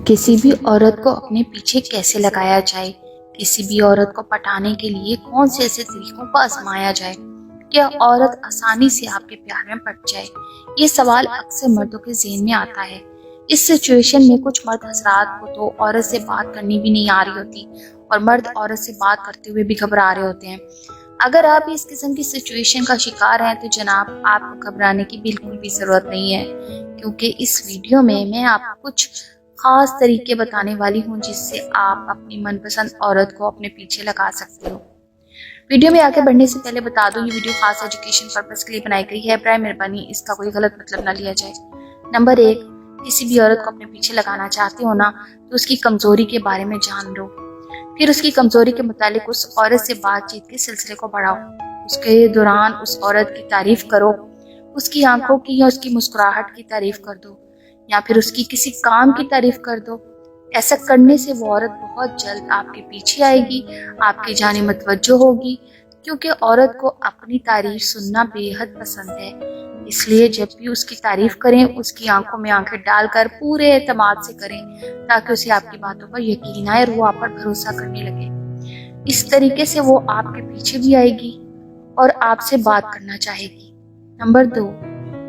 किसी भी औरत को अपने पीछे कैसे लगाया जाए, किसी भी औरत को पटाने के लिए कौन से ऐसे तरीकों को आजमाया जाए, क्या औरत आसानी से आपके प्यार में पड़ जाए। ये सवाल अक्सर मर्दों के ज़हन में आता है। इस सिचुएशन में कुछ मर्द हजरात को तो औरत से बात करनी भी नहीं आ रही होती और मर्द औरत से बात करते हुए भी घबरा रहे होते हैं। अगर आप इस किस्म की सिचुएशन का शिकार हैं तो जनाब आपको घबराने की बिल्कुल भी ज़रूरत नहीं है, क्योंकि इस वीडियो में मैं आपको कुछ खास तरीके बताने वाली हूँ जिससे आप अपनी मनपसंद औरत को अपने पीछे लगा सकते हो। वीडियो में आगे बढ़ने से पहले बता दूं, ये वीडियो खास एजुकेशन पर्पस के लिए बनाई गई है। प्राय मेहरबानी इसका कोई गलत मतलब ना लिया जाए। नंबर 1, किसी भी औरत को अपने पीछे लगाना चाहते हो ना तो उसकी कमजोरी के बारे में जान लो, फिर उसकी कमजोरी के मुतालिक उस औरत से बातचीत के सिलसिले को बढ़ाओ। उसके दौरान उस औरत की तारीफ करो, उसकी आंखों की या उसकी मुस्कुराहट की तारीफ कर दो, या फिर उसकी किसी काम की तारीफ कर दो। ऐसा करने से वो औरत बहुत जल्द आपके पीछे आएगी, आपकी जानिब मतवज्जो होगी, क्योंकि औरत को अपनी तारीफ सुनना बेहद पसंद है। इसलिए जब भी उसकी तारीफ करें, उसकी आंखों में आंखें डालकर पूरे एतमाद से करें, ताकि उसे आपकी बातों पर यकीन आए और वो आप पर भरोसा करने लगे। इस तरीके से वो आपके पीछे भी आएगी और आपसे बात करना चाहेगी। नंबर 2,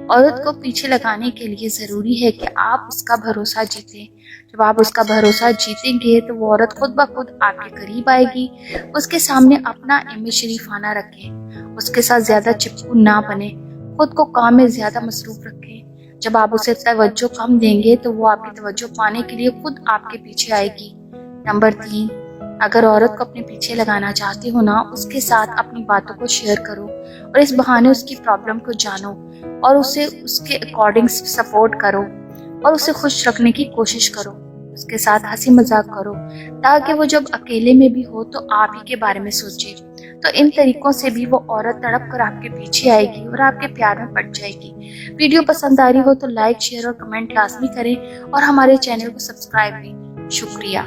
औरत को पीछे लगाने के लिए ज़रूरी है कि आप उसका भरोसा जीतें। जब आप उसका भरोसा जीतेंगे तो वो औरत खुद ब खुद आपके करीब आएगी। उसके सामने अपना इमेज शरीफाना रखें, उसके साथ ज़्यादा चिपकू ना बने, खुद को काम में ज़्यादा मसरूफ रखें। जब आप उसे तवज्जो कम देंगे तो वो आपकी तवज्जो पाने के लिए खुद आपके पीछे आएगी। नंबर 3, अगर औरत को अपने पीछे लगाना चाहते हो ना, उसके साथ अपनी बातों को शेयर करो और इस बहाने उसकी प्रॉब्लम को जानो और उसे उसके अकॉर्डिंग सपोर्ट करो और उसे खुश रखने की कोशिश करो। उसके साथ हंसी मजाक करो ताकि वो जब अकेले में भी हो तो आप ही के बारे में सोचे। तो इन तरीकों से भी वो औरत तड़प कर आपके पीछे आएगी और आपके प्यार में पड़ जाएगी। वीडियो पसंद आ रही हो तो लाइक, शेयर और कमेंट लाजमी करें और हमारे चैनल को सब्सक्राइब भी। शुक्रिया।